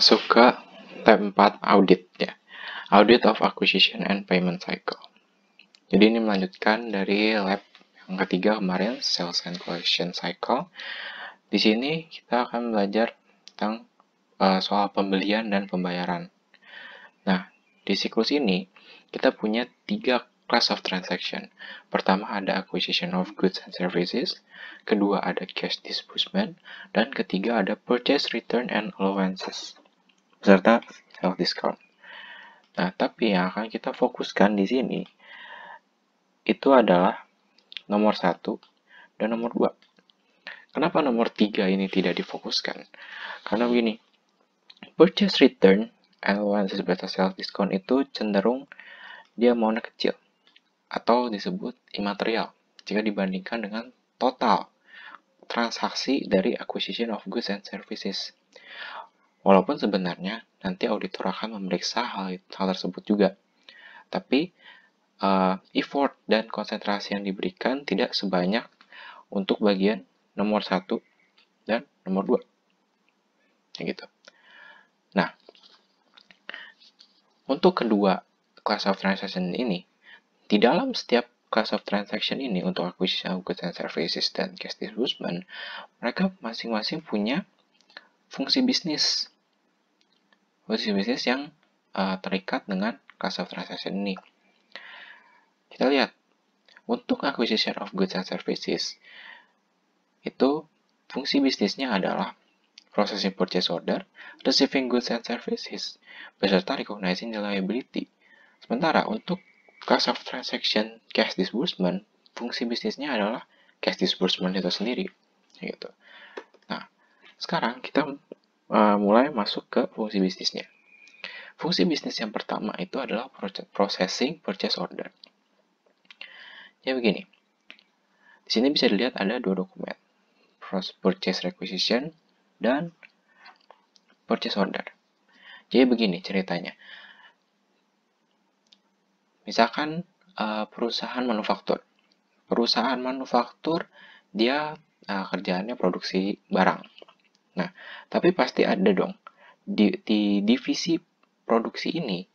masuk ke tab 4 audit ya. Audit of Acquisition and Payment Cycle. Jadi ini melanjutkan dari lab yang ketiga kemarin, Sales and Collection Cycle. Di sini kita akan belajar tentang soal pembelian dan pembayaran. Nah, di siklus ini kita punya 3 class of transaction. Pertama ada acquisition of goods and services, kedua ada cash disbursement, dan ketiga ada purchase return and allowances, beserta sales discount. Nah, tapi yang akan kita fokuskan di sini itu adalah nomor 1 dan nomor 2. Kenapa nomor 3 ini tidak difokuskan? Karena begini, purchase return allowances beta sales discount itu cenderung dia maunya kecil atau disebut imaterial jika dibandingkan dengan total transaksi dari acquisition of goods and services. Walaupun sebenarnya nanti auditor akan memeriksa hal tersebut juga. Tapi effort dan konsentrasi yang diberikan tidak sebanyak untuk bagian nomor 1 dan nomor 2. Gitu. Nah, untuk kedua class of transaction ini, di dalam setiap class of transaction ini untuk acquisition of goods and services dan cash disbursement, mereka masing-masing punya fungsi bisnis. Fungsi bisnis yang terikat dengan class of transaction ini. Kita lihat, untuk acquisition of goods and services, itu fungsi bisnisnya adalah processing purchase order, receiving goods and services, beserta recognizing the liability. Sementara untuk class of transaction cash disbursement, fungsi bisnisnya adalah cash disbursement itu sendiri. Gitu. Nah, sekarang kita mulai masuk ke fungsi bisnisnya. Fungsi bisnis yang pertama itu adalah processing purchase order. Ya begini, di sini bisa dilihat ada 2 dokumen, purchase requisition dan purchase order. Jadi begini ceritanya. Misalkan perusahaan manufaktur. Perusahaan manufaktur dia kerjaannya produksi barang. Nah, tapi pasti ada dong di divisi produksi ini,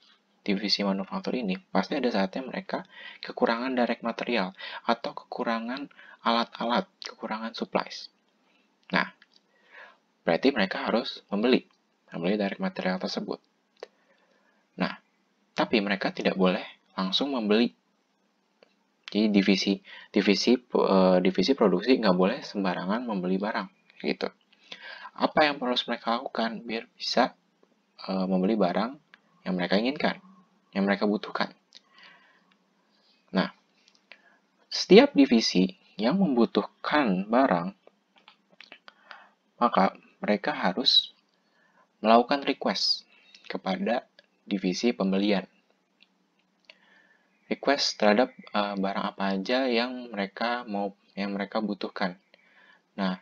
divisi manufaktur ini, pasti ada saatnya mereka kekurangan direct material atau kekurangan alat-alat, kekurangan supplies. Nah, berarti mereka harus membeli direct material tersebut. Nah, tapi mereka tidak boleh langsung membeli. Jadi divisi produksi nggak boleh sembarangan membeli barang, gitu. Apa yang harus mereka lakukan biar bisa membeli barang yang mereka inginkan, yang mereka butuhkan? Nah, setiap divisi yang membutuhkan barang, maka mereka harus melakukan request kepada divisi pembelian. Request terhadap barang apa aja yang mereka butuhkan. Nah,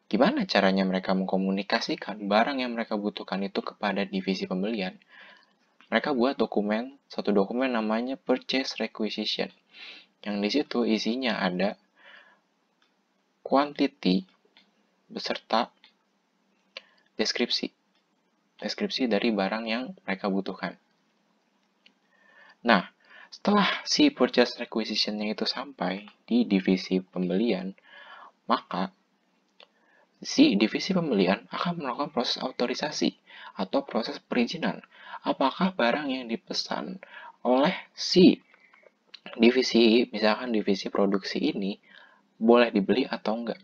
gimana caranya mereka mengkomunikasikan barang yang mereka butuhkan itu kepada divisi pembelian? Mereka buat satu dokumen namanya purchase requisition. Yang di situ isinya ada quantity beserta deskripsi dari barang yang mereka butuhkan. Nah, setelah si purchase requisition-nya itu sampai di divisi pembelian, maka si divisi pembelian akan melakukan proses autorisasi atau proses perizinan. Apakah barang yang dipesan oleh si divisi, misalkan divisi produksi ini, boleh dibeli atau enggak?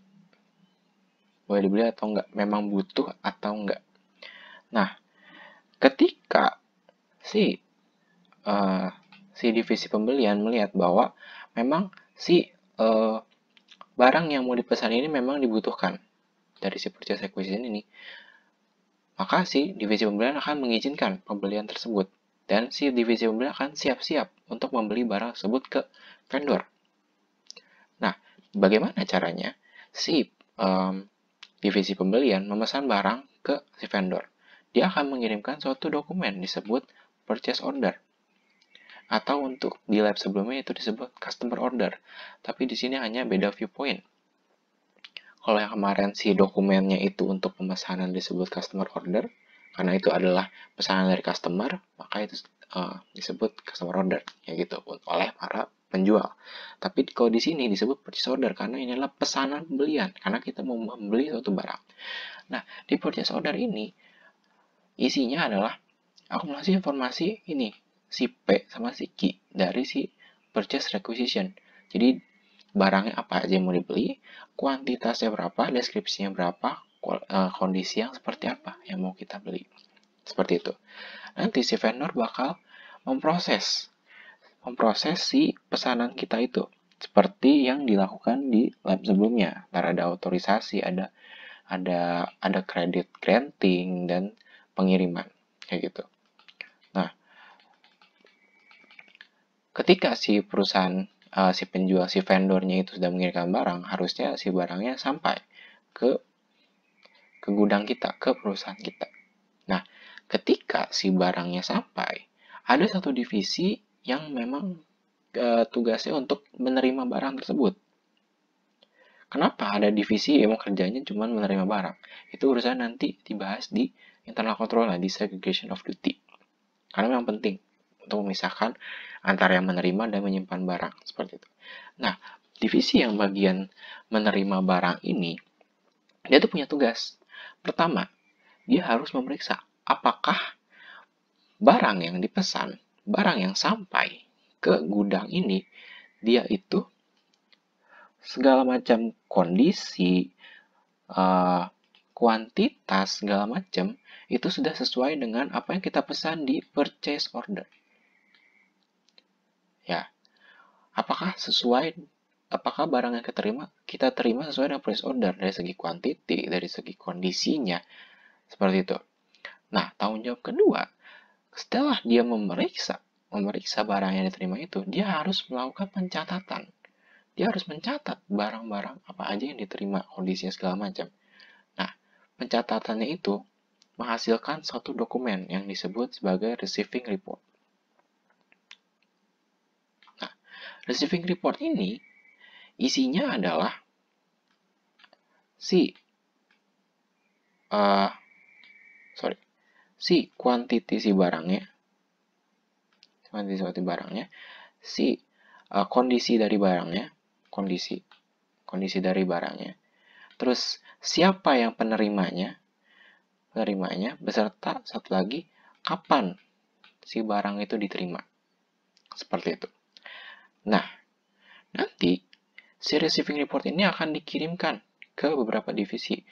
Boleh dibeli atau enggak? Memang butuh atau enggak? Nah, ketika si divisi pembelian melihat bahwa memang si barang yang mau dipesan ini memang dibutuhkan dari si purchase requisition ini, maka si divisi pembelian akan mengizinkan pembelian tersebut dan si divisi pembelian akan siap-siap untuk membeli barang tersebut ke vendor. Nah, bagaimana caranya si divisi pembelian memesan barang ke si vendor? Dia akan mengirimkan suatu dokumen disebut purchase order. Atau untuk di lab sebelumnya itu disebut customer order. Tapi di sini hanya beda viewpoint. Kalau yang kemarin si dokumennya itu untuk pemesanan disebut customer order, karena itu adalah pesanan dari customer, maka itu disebut customer order ya gitu oleh para penjual. Tapi kalau di sini disebut purchase order karena ini adalah pesanan pembelian, karena kita mau membeli suatu barang. Nah, di purchase order ini isinya adalah akumulasi informasi ini, si P sama si Q dari si purchase requisition. Jadi barangnya apa aja yang mau dibeli, kuantitasnya berapa, deskripsinya berapa, kondisi yang seperti apa yang mau kita beli. Seperti itu. Nanti si vendor bakal memproses si pesanan kita itu seperti yang dilakukan di lab sebelumnya. Ntar ada otorisasi, ada credit granting dan pengiriman kayak gitu. Nah, ketika si perusahaan si penjual, si vendornya itu sudah mengirimkan barang, harusnya si barangnya sampai ke gudang kita, ke perusahaan kita. Nah, ketika si barangnya sampai, ada satu divisi yang memang tugasnya untuk menerima barang tersebut. Kenapa ada divisi yang kerjanya cuma menerima barang? Itu urusan nanti dibahas di internal control, di segregation of duty. Karena memang penting untuk memisahkan antara yang menerima dan menyimpan barang seperti itu. Nah, divisi yang bagian menerima barang ini, dia tuh punya tugas. Pertama, dia harus memeriksa apakah barang yang dipesan, barang yang sampai ke gudang ini, dia itu segala macam kondisi, kuantitas, segala macam, itu sudah sesuai dengan apa yang kita pesan di purchase order. Ya, apakah barang yang kita terima sesuai dengan purchase order dari segi quantity, dari segi kondisinya, seperti itu. Nah, tanggung jawab kedua, setelah dia memeriksa barang yang diterima itu, dia harus melakukan pencatatan. Dia harus mencatat barang-barang apa aja yang diterima, kondisinya segala macam. Nah, pencatatannya itu menghasilkan suatu dokumen yang disebut sebagai receiving report. Nah, receiving report ini isinya adalah si quantity si barangnya, kondisi dari barangnya, kondisi dari barangnya, terus siapa yang penerimanya, beserta satu lagi kapan si barang itu diterima, seperti itu. Nah, nanti si receiving report ini akan dikirimkan ke beberapa divisi.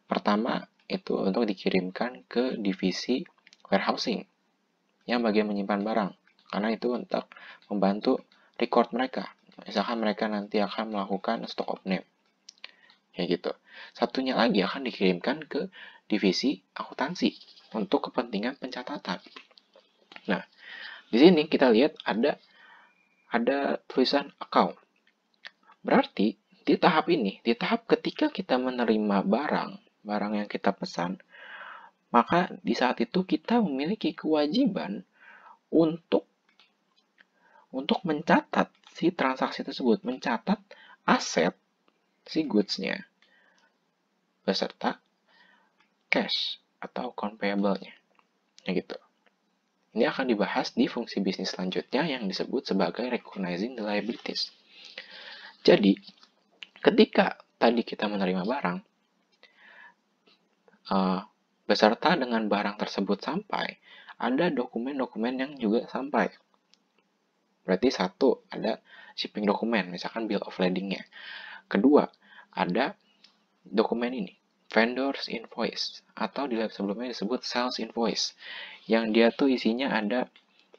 Pertama itu untuk dikirimkan ke divisi warehousing yang bagian menyimpan barang, karena itu untuk membantu record mereka. Misalkan mereka nanti akan melakukan stock of name, kayak gitu. Satunya lagi akan dikirimkan ke divisi akuntansi untuk kepentingan pencatatan. Nah, di sini kita lihat ada tulisan account. Berarti di tahap ini, di tahap ketika kita menerima barang yang kita pesan, maka di saat itu kita memiliki kewajiban untuk mencatat si transaksi tersebut, mencatat aset si goods-nya beserta cash atau account payable-nya. Ya gitu. Ini akan dibahas di fungsi bisnis selanjutnya yang disebut sebagai recognizing the liabilities. Jadi, ketika tadi kita menerima barang, beserta dengan barang tersebut sampai, ada dokumen-dokumen yang juga sampai. Berarti satu, ada shipping dokumen, misalkan bill of lading-nya. Kedua, ada dokumen ini, vendor's invoice, atau di lab sebelumnya disebut sales invoice, yang dia tuh isinya ada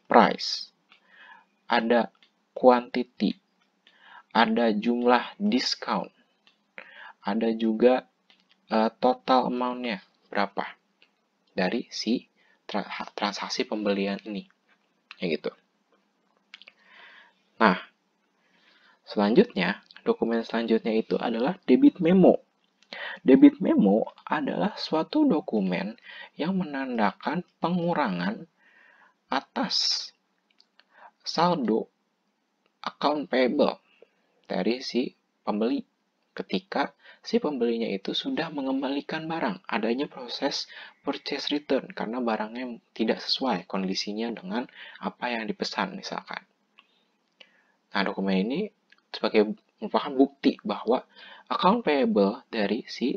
price, ada quantity, ada jumlah discount, ada juga total amount-nya berapa dari si transaksi pembelian ini, ya gitu. Nah, selanjutnya, dokumen selanjutnya itu adalah debit memo. Debit memo adalah suatu dokumen yang menandakan pengurangan atas saldo account payable dari si pembeli ketika si pembelinya itu sudah mengembalikan barang, adanya proses purchase return karena barangnya tidak sesuai kondisinya dengan apa yang dipesan misalkan. Nah, dokumen ini merupakan bukti bahwa account payable dari si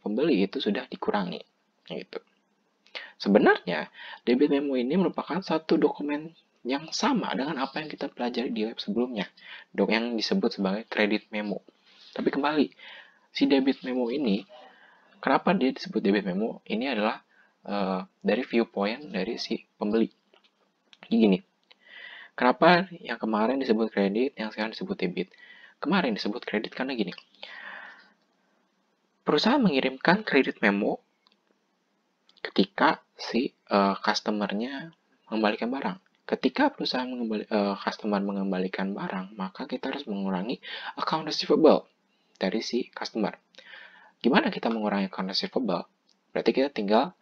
pembeli itu sudah dikurangi. Gitu. Sebenarnya, debit memo ini merupakan satu dokumen yang sama dengan apa yang kita pelajari di lab sebelumnya, yang disebut sebagai credit memo. Tapi kembali, si debit memo ini, kenapa dia disebut debit memo? Ini adalah dari viewpoint dari si pembeli. Jadi gini, kenapa yang kemarin disebut kredit, yang sekarang disebut debit? Kemarin disebut kredit karena gini, perusahaan mengirimkan kredit memo ketika si customer-nya mengembalikan barang. Ketika perusahaan customer mengembalikan barang, maka kita harus mengurangi account receivable dari si customer. Gimana kita mengurangi account receivable? Berarti kita tinggal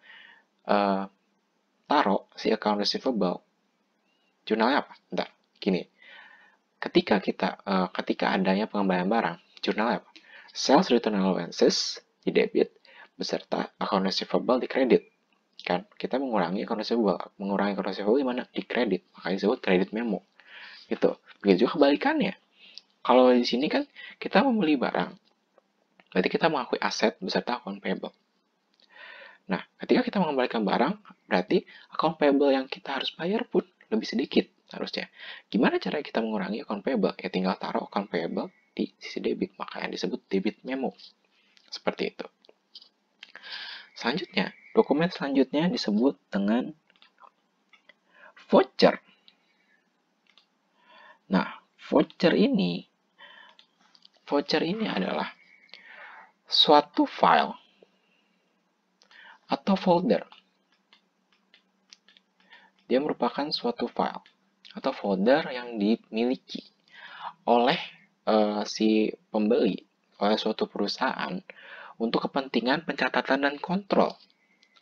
taruh si account receivable. Jurnalnya apa? Bentar, gini. Ketika adanya pengembalian barang, jurnalnya apa? Sales return allowances di debit beserta account receivable di kredit. Kan kita mengurangi account receivable di mana? Di kredit, makanya disebut kredit memo gitu. Begitu juga kebalikannya, kalau di sini kan kita membeli barang, berarti kita mengakui aset beserta account payable. Nah, ketika kita mengembalikan barang, berarti account payable yang kita harus bayar pun lebih sedikit harusnya. Gimana cara kita mengurangi account payable? Ya tinggal taruh account payable di sisi debit, makanya disebut debit memo. Seperti itu. Selanjutnya, dokumen selanjutnya disebut dengan voucher. Nah, voucher ini adalah suatu file atau folder. Dia merupakan suatu file atau folder yang dimiliki oleh si pembeli, oleh suatu perusahaan untuk kepentingan pencatatan dan kontrol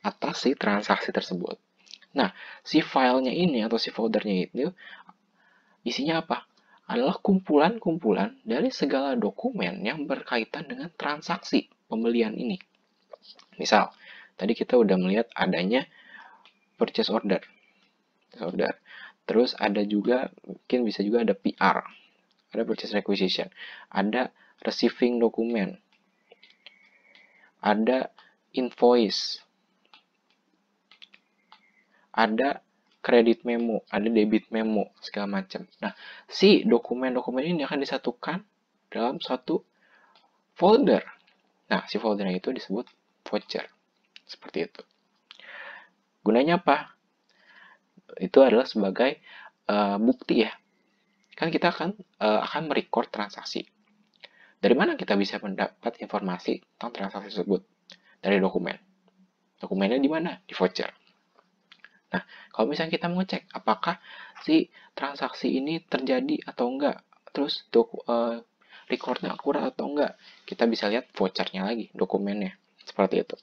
atas si transaksi tersebut. Nah, si filenya ini atau si foldernya itu isinya apa? Adalah kumpulan-kumpulan dari segala dokumen yang berkaitan dengan transaksi pembelian ini. Misal, tadi kita udah melihat adanya purchase order. Terus ada juga, mungkin bisa juga ada PR, ada purchase requisition, ada receiving dokumen, ada invoice, ada kredit memo, ada debit memo, segala macam. Nah, si dokumen-dokumen ini akan disatukan dalam satu folder. Nah, si foldernya itu disebut voucher. Seperti itu. Gunanya apa? Itu adalah sebagai bukti ya. Kan kita akan merecord transaksi. Dari mana kita bisa mendapat informasi tentang transaksi tersebut? Dari dokumen. Dokumennya di mana? Di voucher. Nah, kalau misalnya kita mau cek apakah si transaksi ini terjadi atau enggak, terus recordnya akurat atau enggak, kita bisa lihat vouchernya lagi, dokumennya. Seperti itu.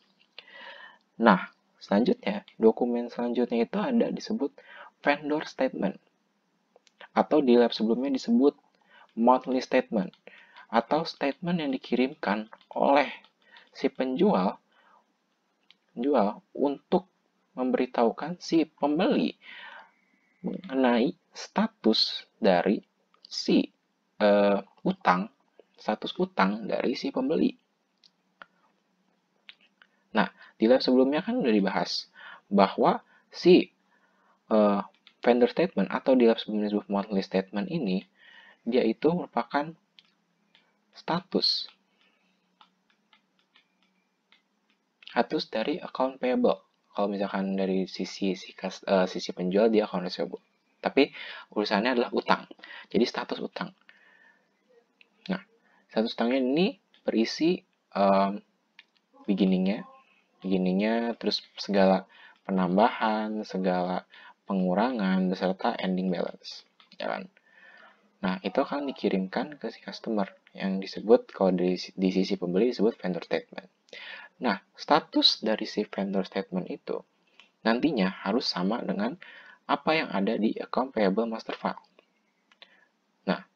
Nah, selanjutnya, dokumen selanjutnya itu ada disebut vendor statement. Atau di lab sebelumnya disebut monthly statement. Atau statement yang dikirimkan oleh si penjual untuk memberitahukan si pembeli mengenai status dari si status utang dari si pembeli. Nah, di lab sebelumnya kan udah dibahas bahwa si vendor statement atau di lab sebelumnya disebut monthly statement ini, dia itu merupakan status dari account payable. Kalau misalkan dari sisi penjual dia account receivable. Tapi urusannya adalah utang. Jadi status utang. Nah, status utangnya ini berisi beginningnya, terus segala penambahan, segala pengurangan, beserta ending balance. Ya kan? Nah, itu akan dikirimkan ke si customer yang disebut, kalau di sisi pembeli disebut vendor statement. Nah, status dari si vendor statement itu nantinya harus sama dengan apa yang ada di account payable master file. Nah,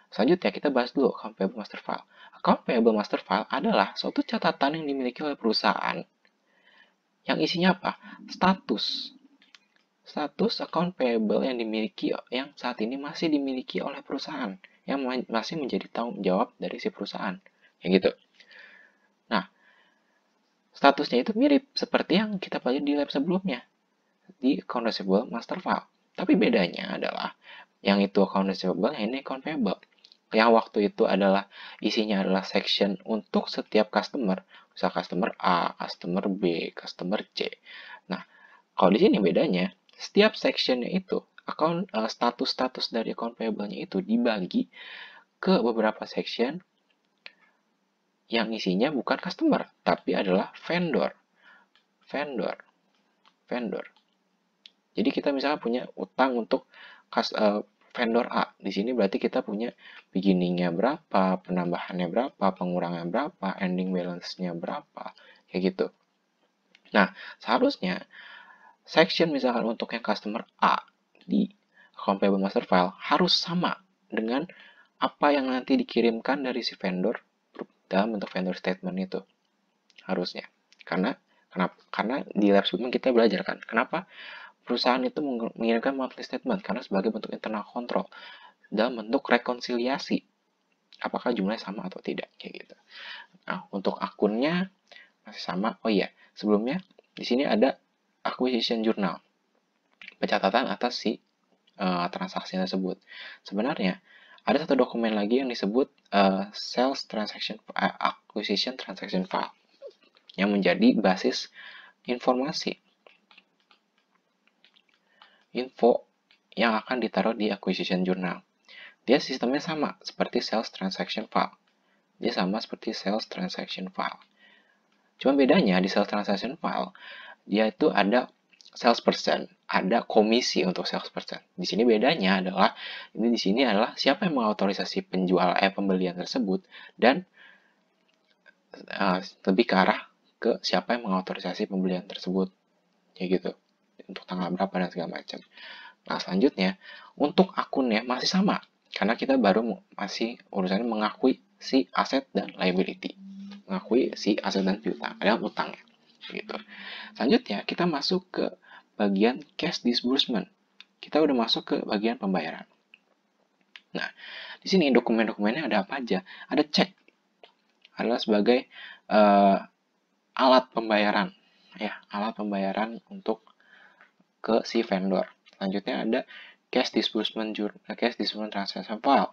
Selanjutnya kita bahas dulu account payable master file. Account payable master file adalah suatu catatan yang dimiliki oleh perusahaan yang isinya apa? Status account payable yang saat ini masih dimiliki oleh perusahaan, yang masih menjadi tanggung jawab dari si perusahaan, yang gitu. Nah, statusnya itu mirip seperti yang kita pelajari di lab sebelumnya, di account receivable master file. Tapi bedanya adalah yang itu account receivable, yang ini account payable. Yang waktu itu adalah isinya adalah section untuk setiap customer, misal customer A, customer B, customer C. Nah, kalau di sini bedanya, setiap sectionnya itu status-status dari account payable-nya itu dibagi ke beberapa section yang isinya bukan customer, tapi adalah vendor. Jadi kita misalnya punya utang untuk vendor A. Di sini berarti kita punya beginning-nya berapa, penambahannya berapa, pengurangan berapa, ending balance-nya berapa, kayak gitu. Nah, seharusnya section misalkan untuk yang customer A di account payable master file harus sama dengan apa yang nanti dikirimkan dari si vendor dalam bentuk vendor statement itu. Harusnya. Karena di lab sebelumnya kita belajar kan, kenapa perusahaan itu mengirimkan monthly statement? Karena sebagai bentuk internal control dalam bentuk rekonsiliasi, apakah jumlahnya sama atau tidak, kayak gitu. Nah, untuk akunnya masih sama. Oh iya, sebelumnya di sini ada acquisition journal, pencatatan atas si transaksi tersebut. Sebenarnya ada satu dokumen lagi yang disebut sales transaction acquisition transaction file yang menjadi basis info yang akan ditaruh di acquisition journal. Dia sistemnya sama seperti sales transaction file. Cuma bedanya di sales transaction file, dia itu ada salesperson, ada komisi untuk salesperson. Di sini bedanya adalah di sini adalah siapa yang mengautorisasi pembelian tersebut, dan lebih ke arah ke siapa yang mengautorisasi pembelian tersebut, kayak gitu, untuk tanggal berapa dan segala macam. Nah, selanjutnya untuk akunnya masih sama, karena kita baru masih urusannya mengakui si aset dan liability, mengakui si aset dan piutang, adalah utangnya, gitu. Selanjutnya kita masuk ke bagian cash disbursement. Kita udah masuk ke bagian pembayaran. Nah, di sini dokumen-dokumennya ada apa aja? Ada cek, adalah sebagai alat pembayaran, ya, alat pembayaran untuk ke si vendor. Selanjutnya ada cash disbursement transaction file.